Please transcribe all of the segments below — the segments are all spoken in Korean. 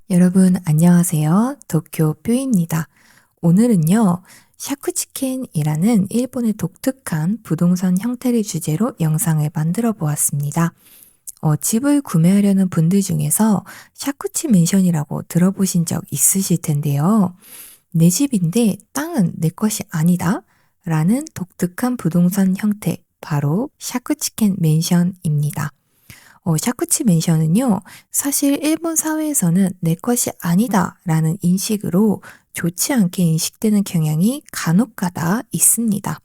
여러분 안녕하세요. 도쿄 뾰입니다. 오늘은요, 샤쿠치켄이라는 일본의 독특한 부동산 형태를 주제로 영상을 만들어 보았습니다. 집을 구매하려는 분들 중에서 샤쿠치 맨션이라고 들어보신 적 있으실 텐데요. 내 집인데 땅은 내 것이 아니다 라는 독특한 부동산 형태, 바로 샤쿠치켄 맨션입니다. 샤쿠치 맨션은요, 사실 일본 사회에서는 내 것이 아니다 라는 인식으로 좋지 않게 인식되는 경향이 간혹가다 있습니다.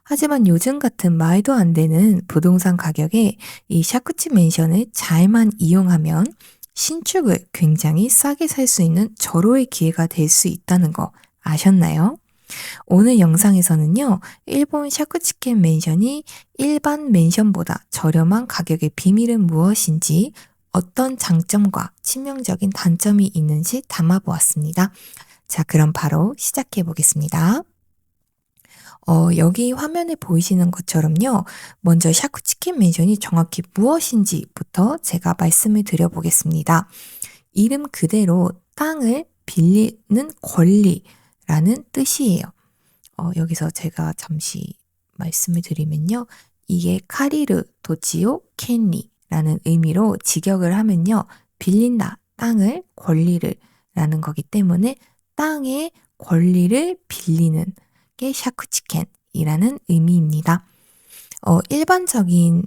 하지만 요즘 같은 말도 안 되는 부동산 가격에 이 샤쿠치 맨션을 잘만 이용하면 신축을 굉장히 싸게 살 수 있는 절호의 기회가 될 수 있다는 거 아셨나요? 오늘 영상에서는요, 일본 샤쿠치켄 맨션이 일반 맨션보다 저렴한 가격의 비밀은 무엇인지, 어떤 장점과 치명적인 단점이 있는지 담아보았습니다. 자, 그럼 바로 시작해 보겠습니다. 여기 화면에 보이시는 것처럼요, 먼저 샤쿠치켄 맨션이 정확히 무엇인지부터 제가 말씀을 드려보겠습니다. 이름 그대로 땅을 빌리는 권리라는 뜻이에요. 여기서 제가 잠시 말씀을 드리면요. 이게 카리르 도치오 켄리라는 의미로 직역을 하면요. 빌린다, 땅을, 권리를 라는 거기 때문에 땅의 권리를 빌리는 게 샤쿠치켄이라는 의미입니다. 일반적인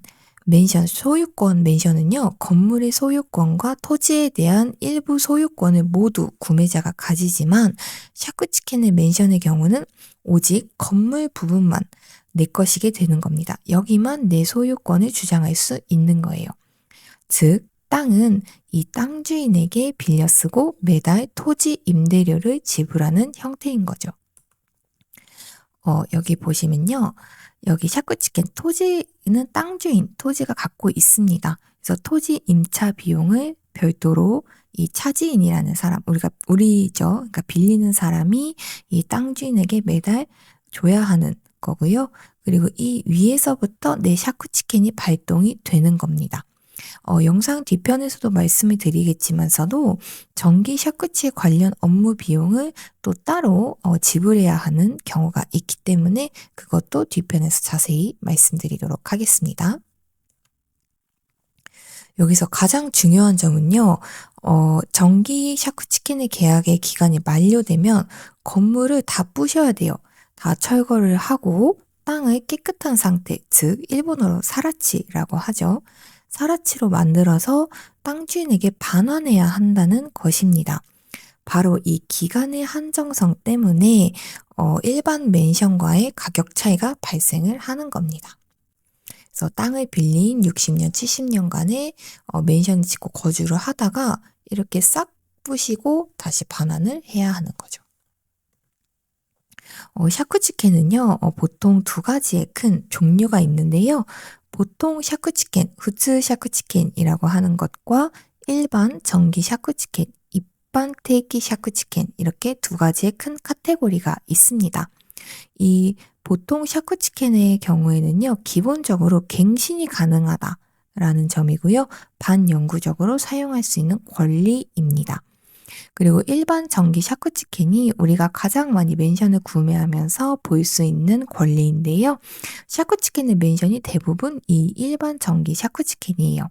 맨션, 소유권 맨션은요, 건물의 소유권과 토지에 대한 일부 소유권을 모두 구매자가 가지지만, 샤쿠치켄의 맨션의 경우는 오직 건물 부분만 내 것이게 되는 겁니다. 여기만 내 소유권을 주장할 수 있는 거예요. 즉, 땅은 이 땅 주인에게 빌려 쓰고 매달 토지 임대료를 지불하는 형태인 거죠. 여기 보시면요. 여기 샤쿠치켄 토지는 땅 주인, 토지가 갖고 있습니다. 그래서 토지 임차 비용을 별도로 이 차지인이라는 사람, 우리죠. 그러니까 빌리는 사람이 이 땅 주인에게 매달 줘야 하는 거고요. 그리고 이 위에서부터 내 샤쿠치켄이 발동이 되는 겁니다. 영상 뒤편에서도 말씀을 드리겠지만서도 전기 샤쿠치 관련 업무 비용을 또 따로 지불해야 하는 경우가 있기 때문에 그것도 뒤편에서 자세히 말씀드리도록 하겠습니다. 여기서 가장 중요한 점은요, 전기 샤쿠치켄의 계약의 기간이 만료되면 건물을 다 부셔야 돼요. 다 철거를 하고 땅을 깨끗한 상태, 즉 일본어로 사라치라고 하죠. 사라치로 만들어서 땅 주인에게 반환해야 한다는 것입니다. 바로 이 기간의 한정성 때문에 일반 맨션과의 가격 차이가 발생을 하는 겁니다. 그래서 땅을 빌린 60년, 70년간의 맨션을 짓고 거주를 하다가 이렇게 싹 부시고 다시 반환을 해야 하는 거죠. 샤쿠치켄은요, 보통 두 가지의 큰 종류가 있는데요. 보통 샤쿠치켄, 후츠 샤쿠치켄이라고 하는 것과 일반 전기 샤쿠치켄, 일반 테이키 샤쿠치켄, 이렇게 두 가지의 큰 카테고리가 있습니다. 이 보통 샤쿠치켄의 경우에는요, 기본적으로 갱신이 가능하다라는 점이고요. 반영구적으로 사용할 수 있는 권리입니다. 그리고 일반 전기 샤쿠치켄이 우리가 가장 많이 맨션을 구매하면서 볼 수 있는 권리인데요. 샤쿠치켄의 맨션이 대부분 이 일반 전기 샤쿠치켄이에요.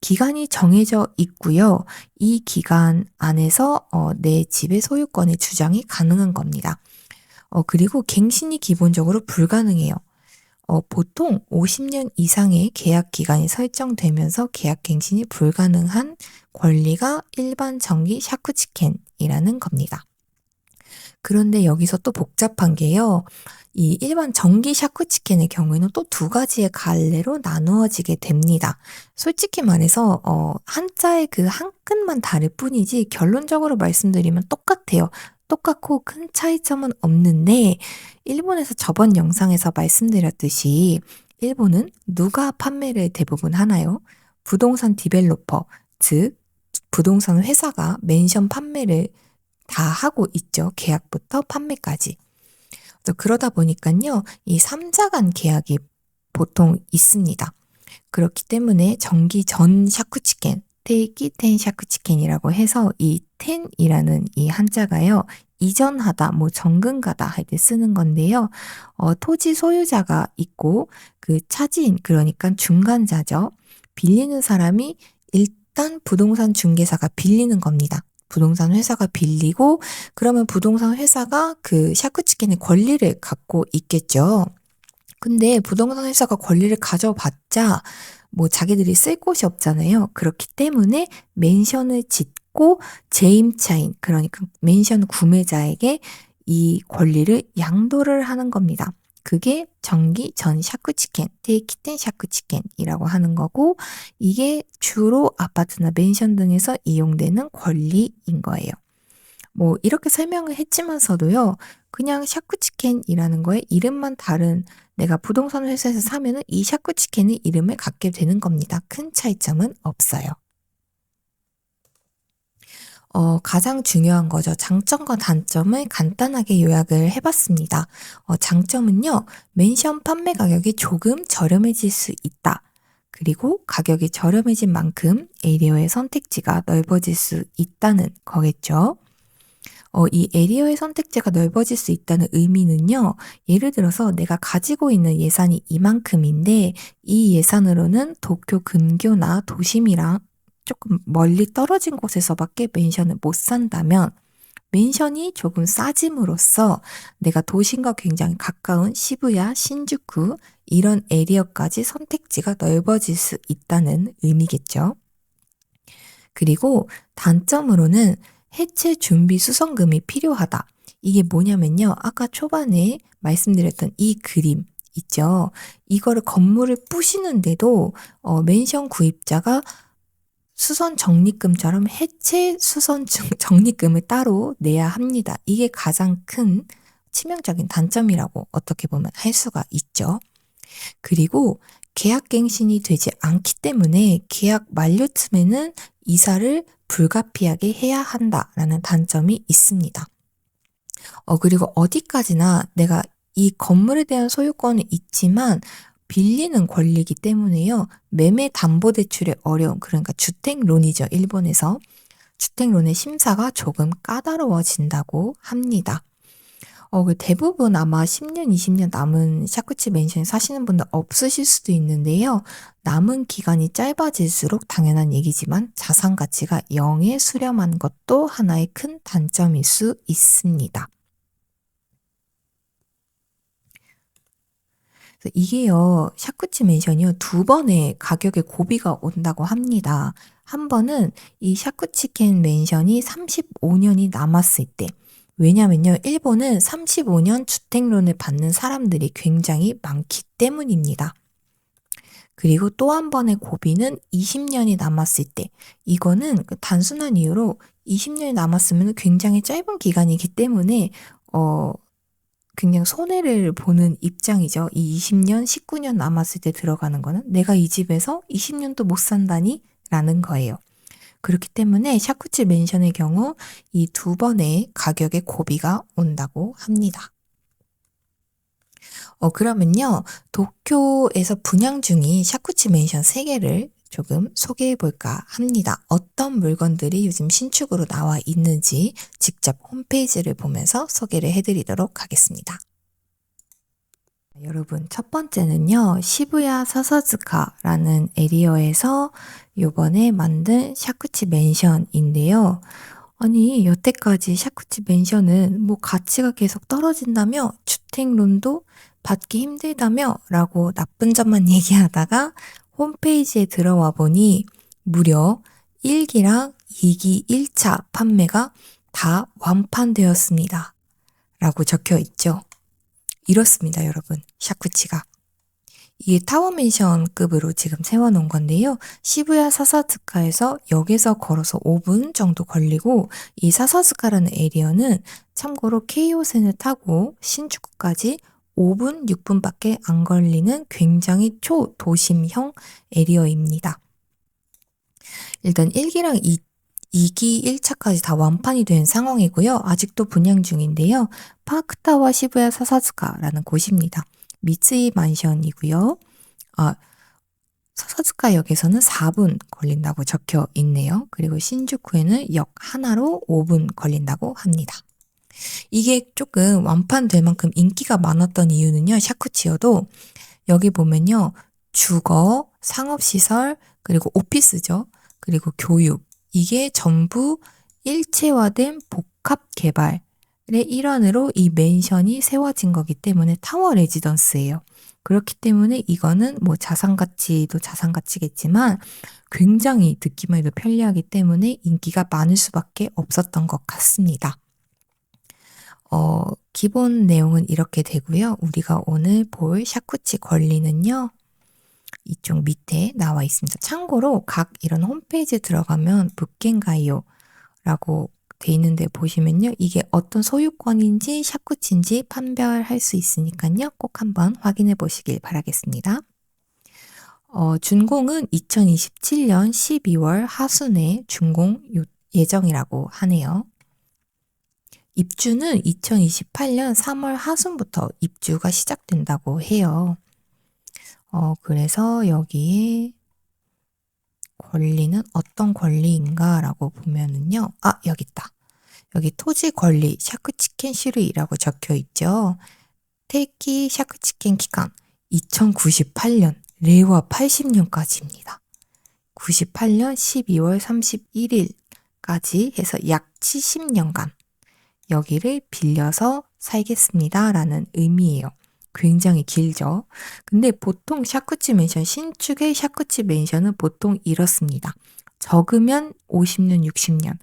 기간이 정해져 있고요. 이 기간 안에서 내 집의 소유권의 주장이 가능한 겁니다. 그리고 갱신이 기본적으로 불가능해요. 보통 50년 이상의 계약 기간이 설정되면서 계약 갱신이 불가능한 권리가 일반 전기 샤쿠치켄이라는 겁니다. 그런데 여기서 또 복잡한 게요. 이 일반 전기 샤쿠치켄의 경우에는 또 두 가지의 갈래로 나누어지게 됩니다. 솔직히 말해서 한자의 그 한 끈만 다를 뿐이지 결론적으로 말씀드리면 똑같아요. 똑같고 큰 차이점은 없는데 일본에서 저번 영상에서 말씀드렸듯이 일본은 누가 판매를 대부분 하나요? 부동산 디벨로퍼, 즉 부동산 회사가 맨션 판매를 다 하고 있죠. 계약부터 판매까지. 그러다 보니까요. 이 3자 간 계약이 보통 있습니다. 그렇기 때문에 전기 전 샤쿠치켄, 테이키 텐 샤쿠치켄이라고 해서 이 텐이라는 이 한자가요. 이전하다, 뭐 정근가다 할 때 쓰는 건데요. 토지 소유자가 있고 그 차지인, 그러니까 중간자죠. 빌리는 사람이 일단 부동산 중개사가 빌리는 겁니다. 부동산 회사가 빌리고 그러면 부동산 회사가 그 샤크치켄의 권리를 갖고 있겠죠. 근데 부동산 회사가 권리를 가져봤자 뭐 자기들이 쓸 곳이 없잖아요. 그렇기 때문에 맨션을 짓고 재임차인, 그러니까 맨션 구매자에게 이 권리를 양도를 하는 겁니다. 그게 정기 전 샤크치켄, 테이키텐 샤크치켄이라고 하는 거고, 이게 주로 아파트나 맨션 등에서 이용되는 권리인 거예요. 뭐 이렇게 설명을 했지만서도요. 그냥 샤크치켄이라는 거에 이름만 다른, 내가 부동산 회사에서 사면은 이 샤크치켄의 이름을 갖게 되는 겁니다. 큰 차이점은 없어요. 가장 중요한 거죠. 장점과 단점을 간단하게 요약을 해봤습니다. 장점은요. 맨션 판매 가격이 조금 저렴해질 수 있다. 그리고 가격이 저렴해진 만큼 에리어의 선택지가 넓어질 수 있다는 거겠죠. 이 에리어의 선택지가 넓어질 수 있다는 의미는요. 예를 들어서 내가 가지고 있는 예산이 이만큼인데 이 예산으로는 도쿄 근교나 도심이랑 조금 멀리 떨어진 곳에서밖에 맨션을 못 산다면 맨션이 조금 싸짐으로써 내가 도심과 굉장히 가까운 시부야, 신주쿠 이런 에리어까지 선택지가 넓어질 수 있다는 의미겠죠. 그리고 단점으로는 해체 준비 수선금이 필요하다. 이게 뭐냐면요. 아까 초반에 말씀드렸던 이 그림 있죠. 이거를 건물을 부시는데도 맨션 구입자가 수선 적립금처럼 해체 수선 적립금을 따로 내야 합니다. 이게 가장 큰 치명적인 단점이라고 어떻게 보면 할 수가 있죠. 그리고 계약갱신이 되지 않기 때문에 계약 만료쯤에는 이사를 불가피하게 해야 한다라는 단점이 있습니다. 그리고 어디까지나 내가 이 건물에 대한 소유권은 있지만 빌리는 권리이기 때문에요. 매매 담보대출의 어려움, 그러니까 주택론이죠. 일본에서. 주택론의 심사가 조금 까다로워진다고 합니다. 대부분 아마 10년, 20년 남은 샤쿠치 맨션에 사시는 분들 없으실 수도 있는데요. 남은 기간이 짧아질수록 당연한 얘기지만 자산 가치가 0에 수렴한 것도 하나의 큰 단점일 수 있습니다. 이게요, 샤쿠치 맨션이요, 2번의 가격의 고비가 온다고 합니다. 한 번은 이 샤쿠치켄 맨션이 35년이 남았을 때, 왜냐면요, 일본은 35년 주택론을 받는 사람들이 굉장히 많기 때문입니다. 그리고 또 한 번의 고비는 20년이 남았을 때, 이거는 단순한 이유로 20년이 남았으면 굉장히 짧은 기간이기 때문에, 그냥 손해를 보는 입장이죠. 이 20년, 19년 남았을 때 들어가는 거는 내가 이 집에서 20년도 못 산다니? 라는 거예요. 그렇기 때문에 샤쿠치 맨션의 경우 이 2번의 가격의 고비가 온다고 합니다. 그러면요. 도쿄에서 분양 중인 샤쿠치 맨션 3개를 조금 소개해 볼까 합니다. 어떤 물건들이 요즘 신축으로 나와 있는지 직접 홈페이지를 보면서 소개를 해드리도록 하겠습니다. 여러분, 첫 번째는요. 시부야 사사즈카라는 에리어에서 요번에 만든 샤쿠치 맨션인데요. 아니, 여태까지 샤쿠치 맨션은 뭐 가치가 계속 떨어진다며, 주택론도 받기 힘들다며 라고 나쁜 점만 얘기하다가 홈페이지에 들어와 보니 무려 1기랑 2기 1차 판매가 다 완판되었습니다. 라고 적혀 있죠. 이렇습니다, 여러분. 샤쿠치가. 이게 타워맨션급으로 지금 세워놓은 건데요. 시부야 사사즈카에서 역에서 걸어서 5분 정도 걸리고, 이 사사즈카라는 에리어는 참고로 K호센을 타고 신주쿠까지 5분, 6분밖에 안 걸리는 굉장히 초도심형 에리어입니다. 일단 1기랑 2기 1차까지 다 완판이 된 상황이고요. 아직도 분양 중인데요. 파크타와 시부야 사사즈카라는 곳입니다. 미츠이 만션이고요. 서사즈카역에서는 4분 걸린다고 적혀 있네요. 그리고 신주쿠에는 역 하나로 5분 걸린다고 합니다. 이게 조금 완판될 만큼 인기가 많았던 이유는요. 샤쿠치여도 여기 보면요. 주거, 상업시설, 그리고 오피스죠. 그리고 교육. 이게 전부 일체화된 복합 개발의 일환으로 이 맨션이 세워진 거기 때문에 타워 레지던스예요. 그렇기 때문에 이거는 뭐 자산가치도 자산가치겠지만 굉장히 듣기만 해도 편리하기 때문에 인기가 많을 수밖에 없었던 것 같습니다. 기본 내용은 이렇게 되고요. 우리가 오늘 볼 샤쿠치 권리는요. 이쪽 밑에 나와 있습니다. 참고로 각 이런 홈페이지에 들어가면 북겐가이오라고 돼 있는데 보시면요. 이게 어떤 소유권인지 샤쿠치인지 판별할 수 있으니까요. 꼭 한번 확인해 보시길 바라겠습니다. 준공은 2027년 12월 하순에 준공 예정이라고 하네요. 입주는 2028년 3월 하순부터 입주가 시작된다고 해요. 그래서 여기에 권리는 어떤 권리인가라고 보면은요. 여기 있다. 여기 토지 권리 샤쿠치켄 시루이라고 적혀 있죠. 테이키 샤쿠치켄 기간 2098년 레이와 80년까지입니다. 98년 12월 31일까지 해서 약 70년간 여기를 빌려서 살겠습니다 라는 의미예요. 굉장히 길죠. 근데 보통 샤쿠치 맨션, 신축의 샤쿠치 맨션은 보통 이렇습니다. 적으면 50년, 60년,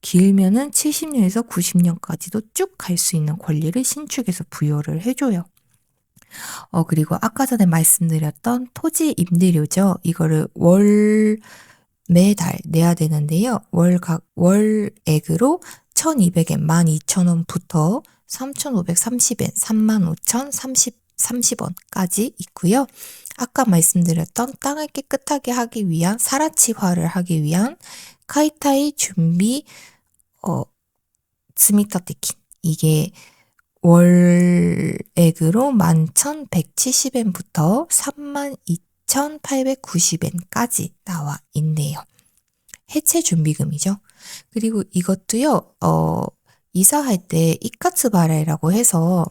길면은 70년에서 90년까지도 쭉 갈 수 있는 권리를 신축에서 부여를 해줘요. 그리고 아까 전에 말씀드렸던 토지 임대료죠. 이거를 매달 내야 되는데요. 월액으로 1200엔, 12,000원부터 3,530엔, 35,030원까지 있고요. 아까 말씀드렸던 땅을 깨끗하게 하기 위한 사라치화를 하기 위한 카이타이 준비 스미타테킨 이게 월액으로 11,170엔부터 32,890엔까지 나와 있네요. 해체 준비금이죠. 그리고 이것도요, 이사할 때 이카츠바레라고 해서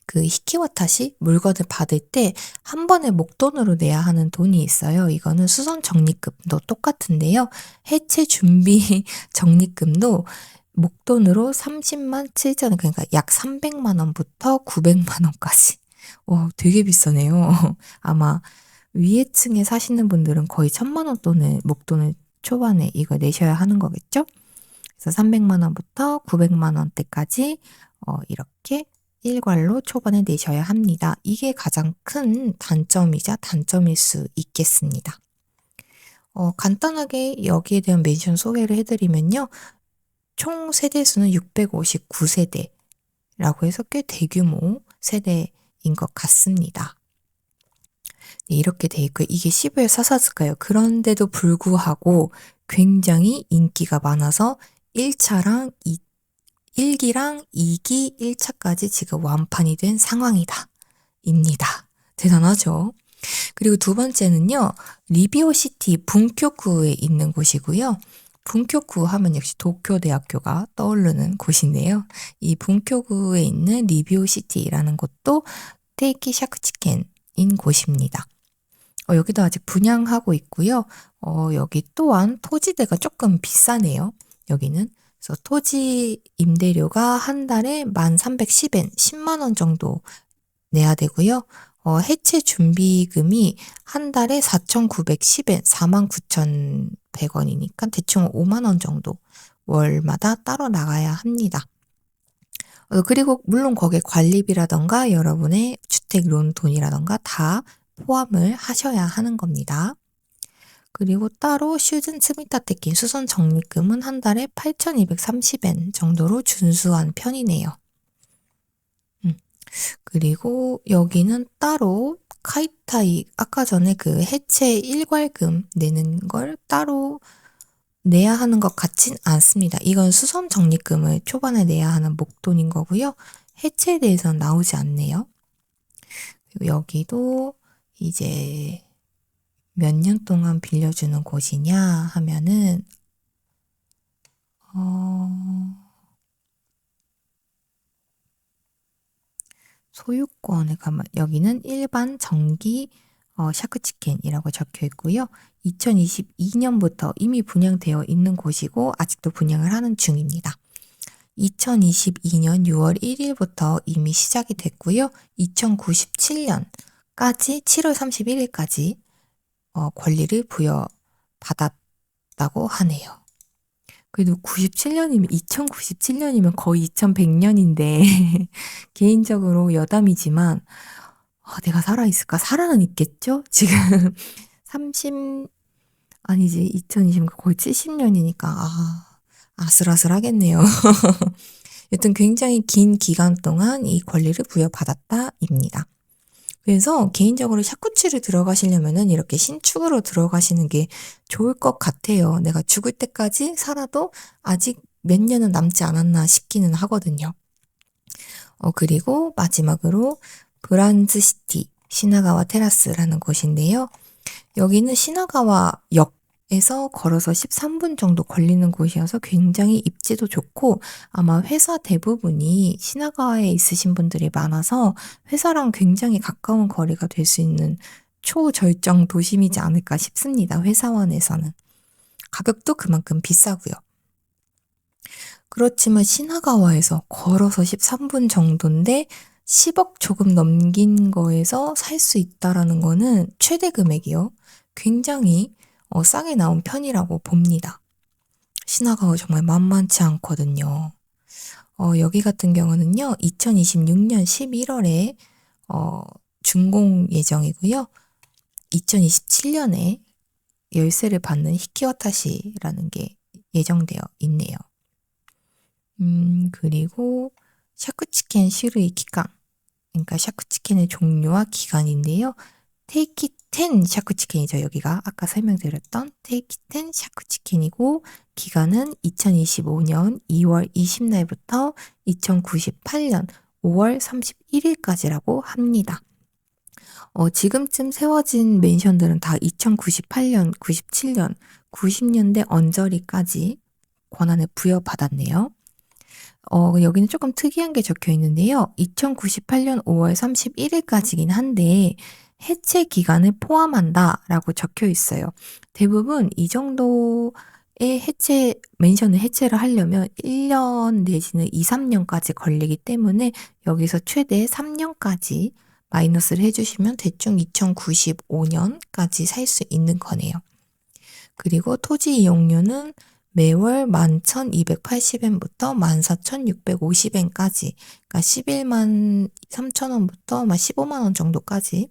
그 히키와타시 물건을 받을 때 한 번에 목돈으로 내야 하는 돈이 있어요. 이거는 수선 적립금도 똑같은데요. 해체 준비 적립금도 목돈으로 30만 7천 그러니까 약 300만 원부터 900만 원까지. 되게 비싸네요. 아마 위에 층에 사시는 분들은 거의 1,000만 원 돈을 목돈을 초반에 이거 내셔야 하는 거겠죠? 그래서 300만 원부터 900만 원대까지 이렇게 일괄로 초반에 내셔야 합니다. 이게 가장 큰 단점이자 단점일 수 있겠습니다. 간단하게 여기에 대한 멘션 소개를 해드리면요. 총 세대수는 659세대라고 해서 꽤 대규모 세대인 것 같습니다. 네, 이렇게 돼 있고요. 이게 시부야 사사즈카요. 그런데도 불구하고 굉장히 인기가 많아서 1기랑 2기 1차까지 지금 완판이 된 상황이다. 입니다. 대단하죠? 그리고 두 번째는요. 리비오시티 bunkyōku에 있는 곳이고요. bunkyōku 하면 역시 도쿄대학교가 떠오르는 곳인데요. 이 bunkyōku에 있는 리비오시티라는 곳도 테이키 샤쿠치켄인 곳입니다. 여기도 아직 분양하고 있고요. 여기 또한 토지대가 조금 비싸네요. 여기는. 그래서 토지 임대료가 한 달에 1,310엔, 10만 원 정도 내야 되고요. 해체 준비금이 한 달에 4,910엔, 49,100원이니까 대충 5만 원 정도 월마다 따로 나가야 합니다. 그리고 물론 거기에 관리비라던가 여러분의 주택론 돈이라던가 다 포함을 하셔야 하는 겁니다. 그리고 따로 슈즌 츠미타테킨 수선 적립금은 한 달에 8,230엔 정도로 준수한 편이네요. 그리고 여기는 따로 카이타이 아까 전에 그 해체 일괄금 내는 걸 따로 내야 하는 것 같진 않습니다. 이건 수선 적립금을 초반에 내야 하는 목돈인 거고요. 해체에 대해서는 나오지 않네요. 그리고 여기도 이제 몇 년 동안 빌려주는 곳이냐 하면은 소유권에 가면 여기는 일반 정기 샤크치켄이라고 적혀 있고요. 2022년부터 이미 분양되어 있는 곳이고 아직도 분양을 하는 중입니다. 2022년 6월 1일부터 이미 시작이 됐고요. 2097년까지 7월 31일까지 권리를 부여받았다고 하네요. 그래도 2097년이면 거의 2100년인데 개인적으로 여담이지만 내가 살아있을까? 살아는 있겠죠? 지금 2020년 거의 70년이니까 아슬아슬하겠네요. 여튼 굉장히 긴 기간 동안 이 권리를 부여받았다입니다. 그래서 개인적으로 샤쿠치를 들어가시려면은 이렇게 신축으로 들어가시는 게 좋을 것 같아요. 내가 죽을 때까지 살아도 아직 몇 년은 남지 않았나 싶기는 하거든요. 그리고 마지막으로 브란즈시티 시나가와 테라스라는 곳인데요. 여기는 시나가와 역에서 걸어서 13분 정도 걸리는 곳이어서 굉장히 입지도 좋고 아마 회사 대부분이 시나가와에 있으신 분들이 많아서 회사랑 굉장히 가까운 거리가 될 수 있는 초절정 도심이지 않을까 싶습니다. 회사원에서는. 가격도 그만큼 비싸고요. 그렇지만 시나가와에서 걸어서 13분 정도인데 10억 조금 넘긴 거에서 살 수 있다라는 거는 최대 금액이요. 굉장히 싸게 나온 편이라고 봅니다. 시나가와 정말 만만치 않거든요. 여기 같은 경우는요. 2026년 11월에 준공 예정이고요. 2027년에 열세를 받는 히키와타시라는 게 예정되어 있네요. 그리고 샤크치켄 시르이 기간, 그러니까 샤크치켄의 종류와 기간인데요. 테이키10 샤크치켄이죠. 여기가 아까 설명드렸던 테이키10 샤크치켄이고 기간은 2025년 2월 20날부터 2098년 5월 31일까지라고 합니다. 지금쯤 세워진 맨션들은 다 2098년, 97년, 90년대 언저리까지 권한을 부여받았네요. 여기는 조금 특이한 게 적혀 있는데요. 2098년 5월 31일까지긴 한데 해체 기간을 포함한다라고 적혀 있어요. 대부분 이 정도의 맨션을 해체를 하려면 1년 내지는 2, 3년까지 걸리기 때문에 여기서 최대 3년까지 마이너스를 해주시면 대충 2095년까지 살 수 있는 거네요. 그리고 토지 이용료는 매월 11,280엔부터 14,650엔까지, 그러니까 11만 3천원부터 15만 원 정도까지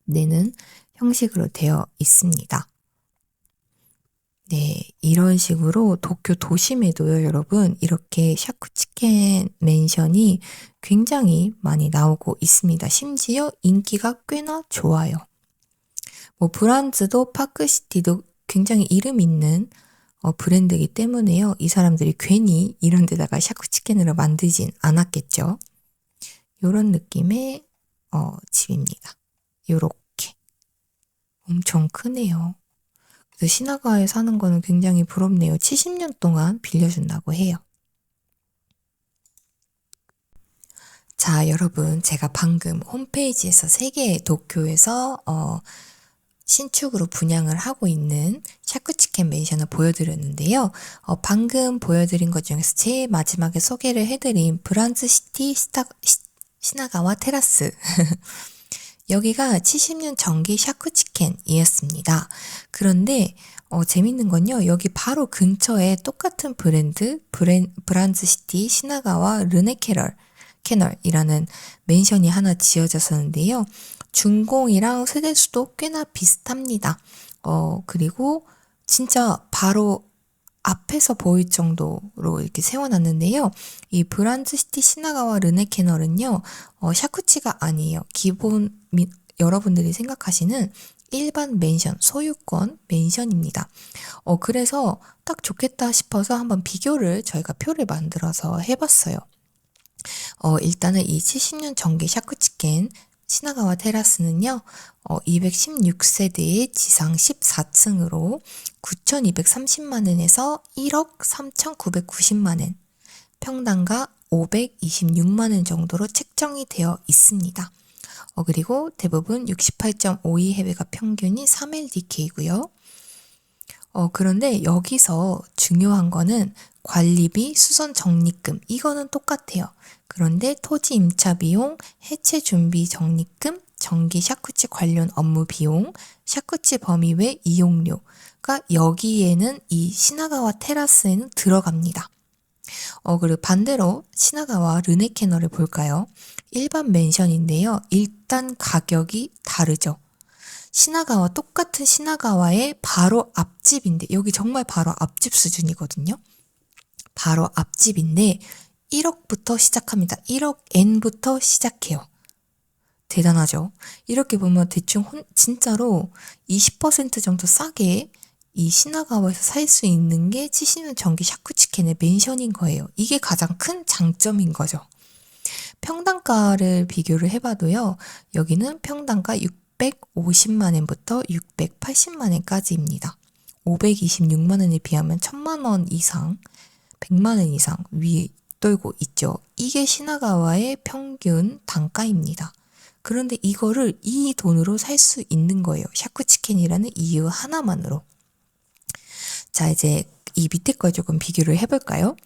내는 형식으로 되어 있습니다. 네, 이런 식으로 도쿄 도심에도요, 여러분, 이렇게 샤쿠치켄 맨션이 굉장히 많이 나오고 있습니다. 심지어 인기가 꽤나 좋아요. 브란즈도 파크시티도 굉장히 이름 있는 브랜드이기 때문에요. 이 사람들이 괜히 이런 데다가 샤크치켄으로 만들진 않았겠죠. 요런 느낌의 집입니다. 요렇게. 엄청 크네요. 그래서 시나가와에 사는 거는 굉장히 부럽네요. 70년 동안 빌려준다고 해요. 자, 여러분, 제가 방금 홈페이지에서 3개의 도쿄에서 신축으로 분양을 하고 있는 샤크치켄 맨션을 보여드렸는데요. 방금 보여드린 것 중에서 제일 마지막에 소개를 해드린 브란즈시티 시나가와 테라스 여기가 70년 정기 샤크치켄이었습니다. 그런데 재밌는 건요. 여기 바로 근처에 똑같은 브란즈시티 시나가와 르네캐널이라는 맨션이 하나 지어졌었는데요. 준공이랑 세대수도 꽤나 비슷합니다. 그리고 진짜 바로 앞에서 보일 정도로 이렇게 세워놨는데요. 이 브란즈시티 시나가와 르네캐널은요, 샤쿠치가 아니에요. 기본, 여러분들이 생각하시는 일반 맨션, 소유권 맨션입니다. 그래서 딱 좋겠다 싶어서 한번 비교를 저희가 표를 만들어서 해봤어요. 일단은 이 70년 정기 샤쿠치켄 시나가와 테라스는요, 216세대의 지상 14층으로 9,230만 원에서 1억 3,990만 원, 평당가 526만 원 정도로 책정이 되어 있습니다. 그리고 대부분 68.52 해외가 평균이 3LDK고요. 그런데 여기서 중요한 거는 관리비, 수선 적립금, 이거는 똑같아요. 그런데 토지 임차 비용, 해체 준비 적립금, 정기 샤쿠치 관련 업무 비용, 샤쿠치 범위 외 이용료가 여기에는 이 시나가와 테라스에는 들어갑니다. 그리고 반대로 시나가와 르네캐너를 볼까요? 일반 맨션인데요. 일단 가격이 다르죠. 시나가와 똑같은 시나가와의 바로 앞집인데, 여기 정말 바로 앞집 수준이거든요. 바로 앞집인데 1억부터 시작합니다. 1억 N부터 시작해요. 대단하죠? 이렇게 보면 대충 진짜로 20% 정도 싸게 이 시나가와에서 살 수 있는 게 치시는 전기 샤쿠치켄의 맨션인 거예요. 이게 가장 큰 장점인 거죠. 평당가를 비교를 해봐도요. 여기는 평당가 650만 원부터 680만 원까지입니다. 526만 원에 비하면 1000만 원 이상, 100만 원 이상 위 떨고 있죠. 이게 시나가와의 평균 단가입니다. 그런데 이거를 이 돈으로 살 수 있는 거예요. 샤쿠치켄이라는 이유 하나만으로. 자, 이제 이 밑에 걸 조금 비교를 해볼까요?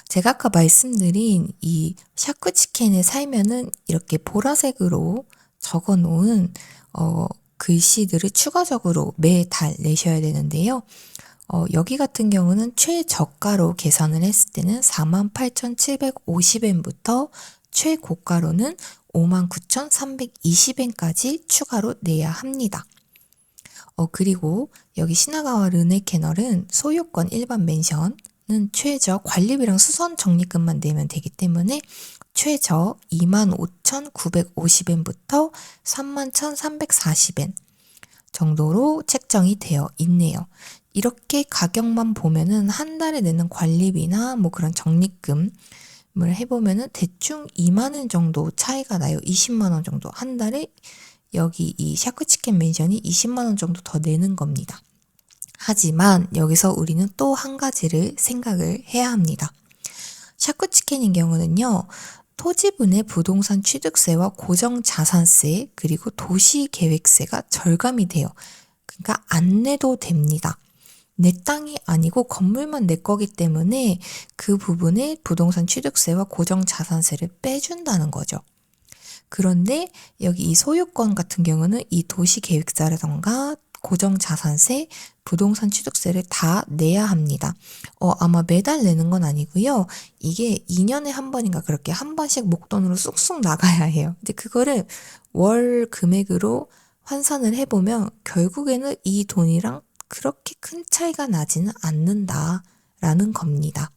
제가 아까 말씀드린 이 샤쿠치켄에 살면은 이렇게 보라색으로 적어 놓은 글씨들을 추가적으로 매달 내셔야 되는데요. 여기 같은 경우는 최저가로 계산을 했을 때는 48,750엔부터 최고가로는 59,320엔까지 추가로 내야 합니다. 그리고 여기 시나가와 르네캐널은 소유권 일반 맨션은 최저 관리비랑 수선 적립금만 내면 되기 때문에 최저 25,950엔부터 31,340엔 정도로 책정이 되어 있네요. 이렇게 가격만 보면은 한 달에 내는 관리비나 뭐 그런 적립금을 해보면은 대충 2만 원 정도 차이가 나요. 20만 원 정도. 한 달에 여기 이 샤쿠치켄 맨션이 20만 원 정도 더 내는 겁니다. 하지만 여기서 우리는 또 한 가지를 생각을 해야 합니다. 샤쿠치켄인 경우는요. 토지분의 부동산 취득세와 고정자산세 그리고 도시계획세가 절감이 돼요. 그러니까 안 내도 됩니다. 내 땅이 아니고 건물만 내 거기 때문에 그 부분에 부동산 취득세와 고정자산세를 빼준다는 거죠. 그런데 여기 이 소유권 같은 경우는 이 도시계획세라던가 고정자산세, 부동산 취득세를 다 내야 합니다. 아마 매달 내는 건 아니고요. 이게 2년에 한 번인가 그렇게 한 번씩 목돈으로 쑥쑥 나가야 해요. 근데 그거를 월 금액으로 환산을 해보면 결국에는 이 돈이랑 그렇게 큰 차이가 나지는 않는다라는 겁니다.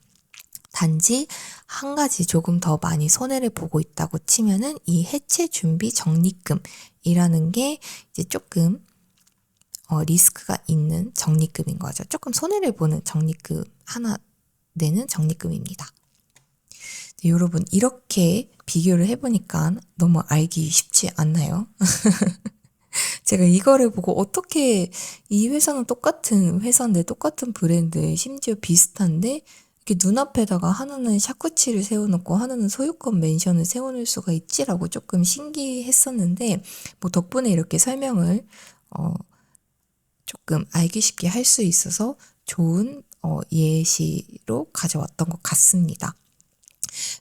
단지 한 가지 조금 더 많이 손해를 보고 있다고 치면은 이 해체 준비 적립금이라는 게 이제 조금 리스크가 있는 적립금인 거죠. 조금 손해를 보는 적립금 하나 내는 적립금입니다. 네, 여러분 이렇게 비교를 해보니까 너무 알기 쉽지 않나요? 제가 이거를 보고 어떻게 이 회사는 똑같은 회사인데 똑같은 브랜드 심지어 비슷한데 이렇게 눈앞에다가 하나는 샤쿠치를 세워놓고 하나는 소유권 맨션을 세워놓을 수가 있지라고 조금 신기했었는데 뭐 덕분에 이렇게 설명을 조금 알기 쉽게 할 수 있어서 좋은 예시로 가져왔던 것 같습니다.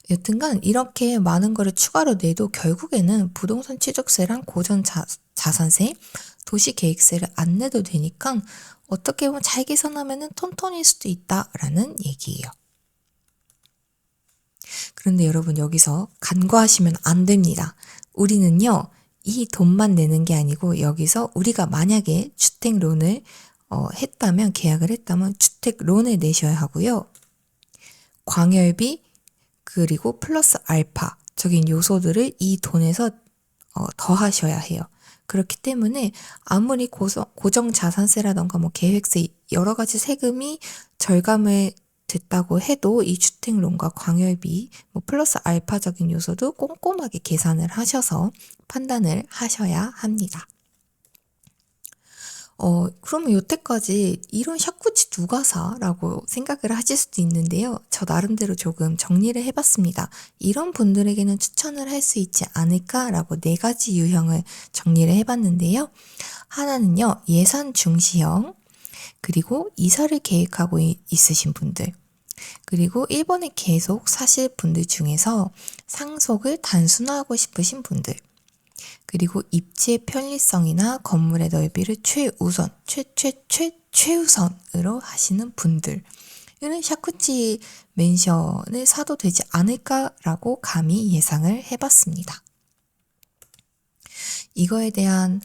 여튼간 이렇게 많은 거를 추가로 내도 결국에는 부동산 취득세랑 고전 자산세, 도시계획세를 안 내도 되니까 어떻게 보면 잘 계산하면 톤톤일 수도 있다라는 얘기예요. 그런데 여러분 여기서 간과하시면 안 됩니다. 우리는요. 이 돈만 내는 게 아니고 여기서 우리가 만약에 주택론을 했다면 계약을 했다면 주택론을 내셔야 하고요. 광열비 그리고 플러스 알파적인 요소들을 이 돈에서 더하셔야 해요. 그렇기 때문에 아무리 고정자산세라던가 뭐 계획세 여러 가지 세금이 절감을 됐다고 해도 이 주택론과 광열비 플러스 알파적인 요소도 꼼꼼하게 계산을 하셔서 판단을 하셔야 합니다. 그러면 여태까지 이런 샤쿠치 누가 사? 라고 생각을 하실 수도 있는데요. 저 나름대로 조금 정리를 해봤습니다. 이런 분들에게는 추천을 할 수 있지 않을까라고 4가지 유형을 정리를 해봤는데요. 하나는요, 예산 중시형, 그리고 이사를 계획하고 있으신 분들, 그리고 일본에 계속 사실 분들 중에서 상속을 단순화하고 싶으신 분들, 그리고 입지의 편리성이나 건물의 넓이를 최우선으로 하시는 분들. 이는 샤쿠치 맨션을 사도 되지 않을까라고 감히 예상을 해봤습니다. 이거에 대한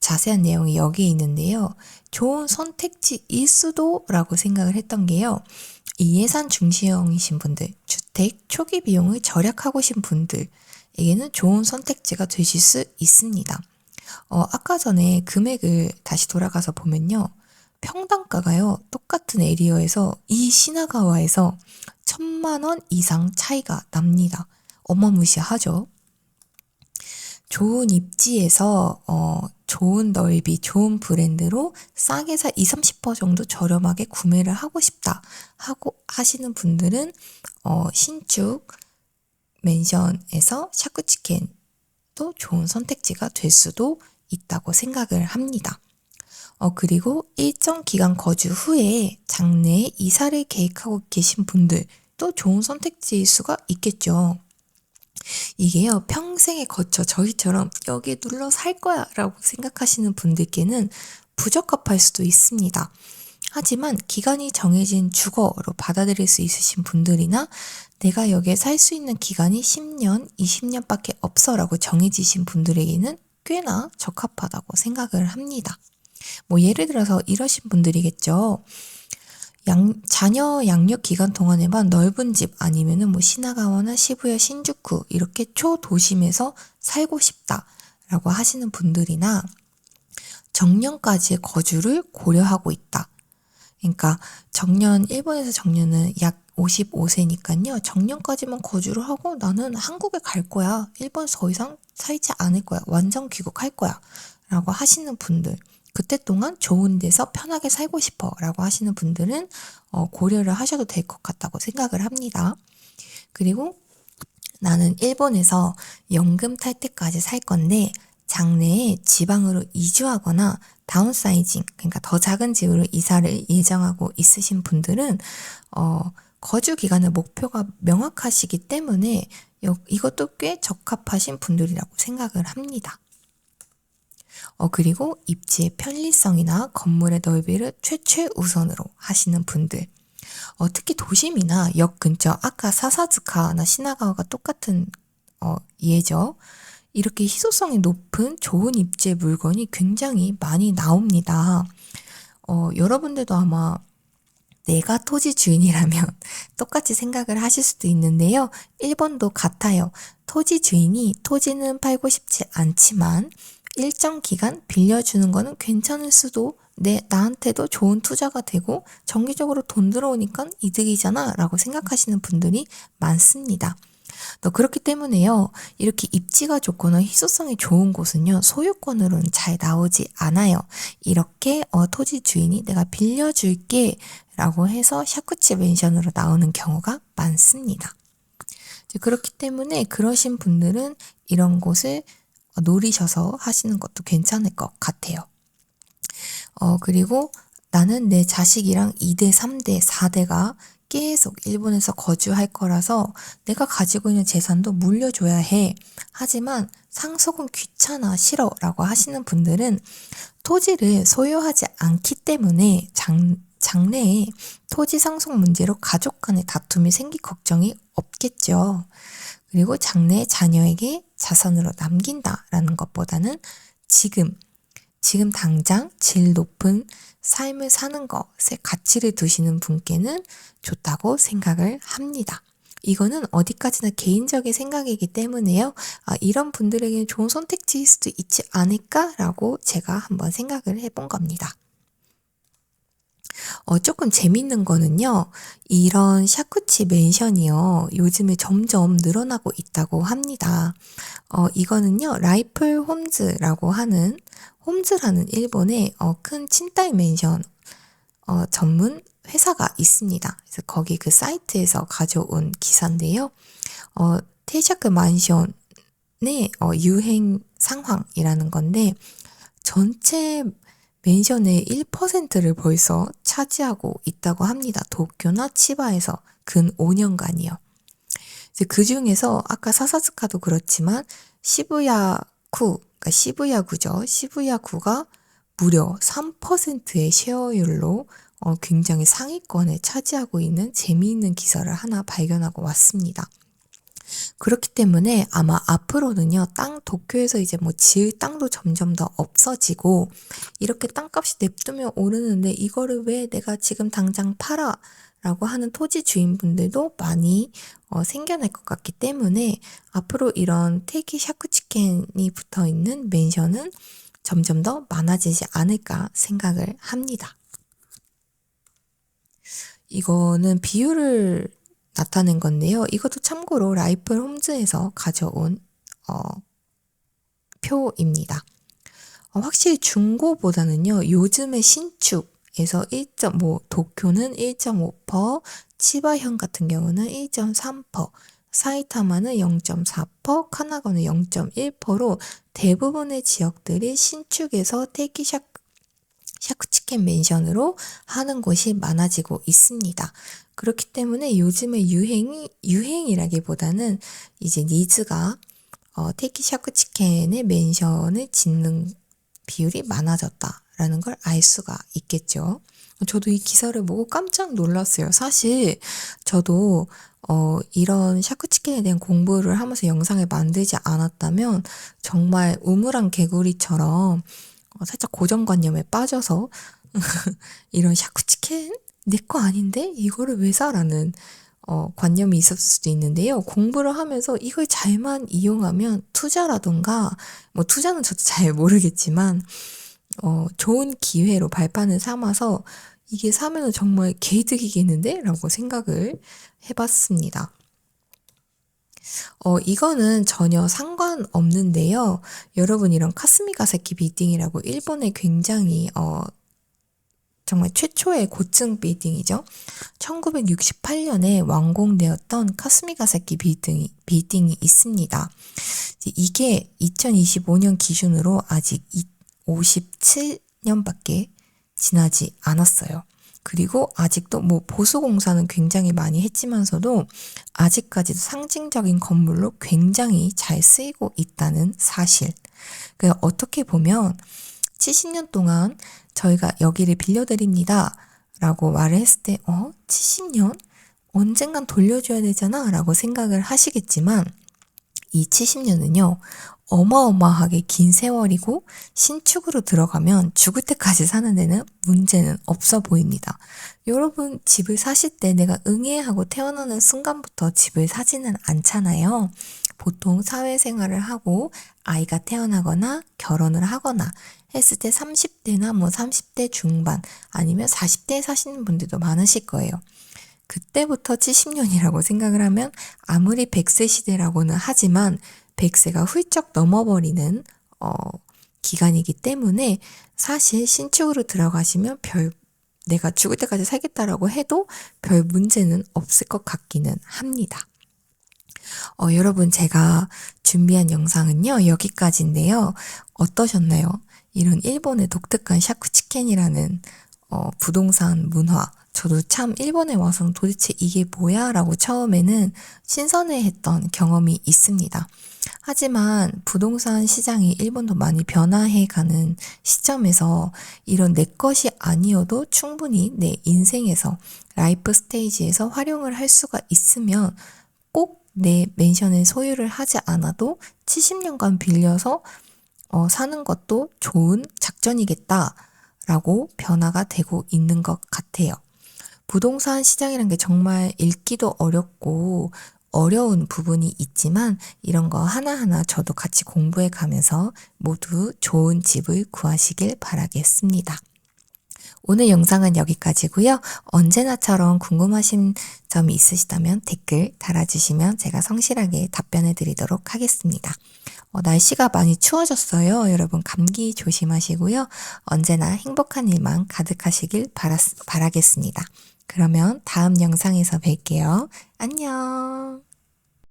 자세한 내용이 여기에 있는데요. 좋은 선택지일 수도라고 생각을 했던 게요. 이 예산 중시형이신 분들, 주택 초기 비용을 절약하고 싶은 분들에게는 좋은 선택지가 되실 수 있습니다. 아까 전에 금액을 다시 돌아가서 보면요. 평당가가요. 똑같은 에리어에서 이 시나가와에서 1,000만 원 이상 차이가 납니다. 어마무시하죠. 좋은 입지에서 좋은 넓이, 좋은 브랜드로 싸게 사 20-30% 정도 저렴하게 구매를 하고 싶다 하고 하시는 분들은 신축 맨션에서 샤쿠치켄도 좋은 선택지가 될 수도 있다고 생각을 합니다. 그리고 일정 기간 거주 후에 장래에 이사를 계획하고 계신 분들도 좋은 선택지일 수가 있겠죠. 이게요, 평생에 거쳐 저희처럼 여기 눌러 살 거야 라고 생각하시는 분들께는 부적합할 수도 있습니다. 하지만 기간이 정해진 주거로 받아들일 수 있으신 분들이나 내가 여기에 살 수 있는 기간이 10년, 20년밖에 없어 라고 정해지신 분들에게는 꽤나 적합하다고 생각을 합니다. 예를 들어서 이러신 분들이겠죠. 자녀 양육 기간 동안에만 넓은 집 아니면은 시나가와나 시부야, 신주쿠 이렇게 초도심에서 살고 싶다라고 하시는 분들이나 정년까지의 거주를 고려하고 있다. 그러니까 일본에서 정년은 약 55세니까요. 정년까지만 거주를 하고 나는 한국에 갈 거야. 일본에서 더 이상 살지 않을 거야. 완전 귀국할 거야. 라고 하시는 분들. 그때 동안 좋은 데서 편하게 살고 싶어 라고 하시는 분들은 고려를 하셔도 될 것 같다고 생각을 합니다. 그리고 나는 일본에서 연금 탈 때까지 살 건데 장래에 지방으로 이주하거나 다운사이징, 그러니까 더 작은 집으로 이사를 예정하고 있으신 분들은 거주 기간의 목표가 명확하시기 때문에 이것도 꽤 적합하신 분들이라고 생각을 합니다. 그리고 입지의 편리성이나 건물의 넓이를 최우선으로 하시는 분들. 특히 도심이나 역 근처, 아까 사사즈카나 시나가와가 똑같은 예죠. 이렇게 희소성이 높은 좋은 입지의 물건이 굉장히 많이 나옵니다. 여러분들도 아마 내가 토지 주인이라면 똑같이 생각을 하실 수도 있는데요. 일본도 같아요. 토지 주인이 토지는 팔고 싶지 않지만 일정 기간 빌려주는 거는 괜찮을 수도, 나한테도 좋은 투자가 되고 정기적으로 돈 들어오니까 이득이잖아 라고 생각하시는 분들이 많습니다. 그렇기 때문에요. 이렇게 입지가 좋거나 희소성이 좋은 곳은요. 소유권으로는 잘 나오지 않아요. 이렇게 토지 주인이 내가 빌려줄게 라고 해서 샤쿠치 맨션으로 나오는 경우가 많습니다. 그렇기 때문에 그러신 분들은 이런 곳을 노리셔서 하시는 것도 괜찮을 것 같아요. 그리고 나는 내 자식이랑 2대, 3대, 4대가 계속 일본에서 거주할 거라서 내가 가지고 있는 재산도 물려줘야 해. 하지만 상속은 귀찮아, 싫어 라고 하시는 분들은 토지를 소유하지 않기 때문에 장래에 토지 상속 문제로 가족 간의 다툼이 생길 걱정이 없겠죠. 그리고 장래에 자녀에게 자산으로 남긴다라는 것보다는 지금 당장 질 높은 삶을 사는 것에 가치를 두시는 분께는 좋다고 생각을 합니다. 이거는 어디까지나 개인적인 생각이기 때문에요. 이런 분들에게는 좋은 선택지일 수도 있지 않을까라고 제가 한번 생각을 해본 겁니다. 조금 재밌는 거는요. 이런 샤쿠치 맨션이요. 요즘에 점점 늘어나고 있다고 합니다. 이거는요. 라이플 홈즈라고 하는 홈즈라는 일본의 큰賃貸 맨션 전문 회사가 있습니다. 그래서 거기 그 사이트에서 가져온 기사인데요. 태샤크 만션의 유행 상황이라는 건데 전체 맨션의 1%를 벌써 차지하고 있다고 합니다. 도쿄나 치바에서 근 5년간이요. 이제 그 중에서 아까 사사스카도 그렇지만 시부야쿠, 그러니까 시부야구죠. 시부야구가 무려 3%의 쉐어율로 굉장히 상위권에 차지하고 있는 재미있는 기사를 하나 발견하고 왔습니다. 그렇기 때문에 아마 앞으로는요, 도쿄에서 이제 뭐 지을 땅도 점점 더 없어지고, 이렇게 땅값이 냅두면 오르는데 이거를 왜 내가 지금 당장 팔아? 라고 하는 토지 주인분들도 많이 생겨날 것 같기 때문에 앞으로 이런 테키 샤쿠치켄이 붙어 있는 맨션은 점점 더 많아지지 않을까 생각을 합니다. 이거는 비율을 나타낸 건데요. 이것도 참고로 라이플 홈즈에서 가져온 표입니다. 확실히 중고보다는요. 요즘의 신축에서 1.5, 도쿄는 1.5%, 치바현 같은 경우는 1.3%, 사이타마는 0.4%, 카나가는 0.1%로 대부분의 지역들이 신축에서 테키 샤쿠치켄 맨션으로 하는 곳이 많아지고 있습니다. 그렇기 때문에 요즘의 유행이라기보다는 이제 니즈가 테키 샤쿠치켄의 맨션을 짓는 비율이 많아졌다라는 걸 알 수가 있겠죠. 저도 이 기사를 보고 깜짝 놀랐어요. 사실 저도 이런 샤쿠치켄에 대한 공부를 하면서 영상을 만들지 않았다면 정말 우물안 개구리처럼 살짝 고정관념에 빠져서 이런 샤쿠치켄? 내 거 아닌데? 이거를 왜 사라는 관념이 있었을 수도 있는데요. 공부를 하면서 이걸 잘만 이용하면 투자라던가, 뭐 투자는 저도 잘 모르겠지만, 좋은 기회로 발판을 삼아서 이게 사면은 정말 개이득이겠는데? 라고 생각을 해봤습니다. 이거는 전혀 상관없는데요. 여러분 이런 카스미가세키 빌딩이라고 일본의 굉장히 정말 최초의 고층 빌딩이죠. 1968년에 완공되었던 카스미가세키 빌딩이 있습니다. 이게 2025년 기준으로 아직 57년밖에 지나지 않았어요. 그리고 아직도 뭐 보수공사는 굉장히 많이 했지만서도 아직까지도 상징적인 건물로 굉장히 잘 쓰이고 있다는 사실. 어떻게 보면 70년 동안 저희가 여기를 빌려드립니다 라고 말을 했을 때 70년? 언젠간 돌려줘야 되잖아 라고 생각을 하시겠지만 이 70년은요 어마어마하게 긴 세월이고 신축으로 들어가면 죽을 때까지 사는 데는 문제는 없어 보입니다. 여러분 집을 사실 때 내가 응애하고 태어나는 순간부터 집을 사지는 않잖아요. 보통 사회생활을 하고 아이가 태어나거나 결혼을 하거나 했을 때 30대나 뭐 30대 중반 아니면 40대에 사시는 분들도 많으실 거예요. 그때부터 70년이라고 생각을 하면 아무리 100세 시대라고는 하지만 100세가 훌쩍 넘어버리는 기간이기 때문에 사실 신축으로 들어가시면 내가 죽을 때까지 살겠다라고 해도 별 문제는 없을 것 같기는 합니다. 여러분 제가 준비한 영상은요 여기까지인데요. 어떠셨나요? 이런 일본의 독특한 샤쿠치켄이라는 부동산 문화. 저도 참 일본에 와서는 도대체 이게 뭐야? 라고 처음에는 신선해했던 경험이 있습니다. 하지만 부동산 시장이 일본도 많이 변화해가는 시점에서 이런 내 것이 아니어도 충분히 내 인생에서 라이프 스테이지에서 활용을 할 수가 있으면 꼭 내 맨션을 소유를 하지 않아도 70년간 빌려서 사는 것도 좋은 작전이겠다라고 변화가 되고 있는 것 같아요. 부동산 시장이란 게 정말 읽기도 어렵고 어려운 부분이 있지만 이런 거 하나하나 저도 같이 공부해 가면서 모두 좋은 집을 구하시길 바라겠습니다. 오늘 영상은 여기까지고요. 언제나처럼 궁금하신 점이 있으시다면 댓글 달아주시면 제가 성실하게 답변해 드리도록 하겠습니다. 날씨가 많이 추워졌어요. 여러분 감기 조심하시고요. 언제나 행복한 일만 가득하시길 바라겠습니다. 그러면 다음 영상에서 뵐게요. 안녕.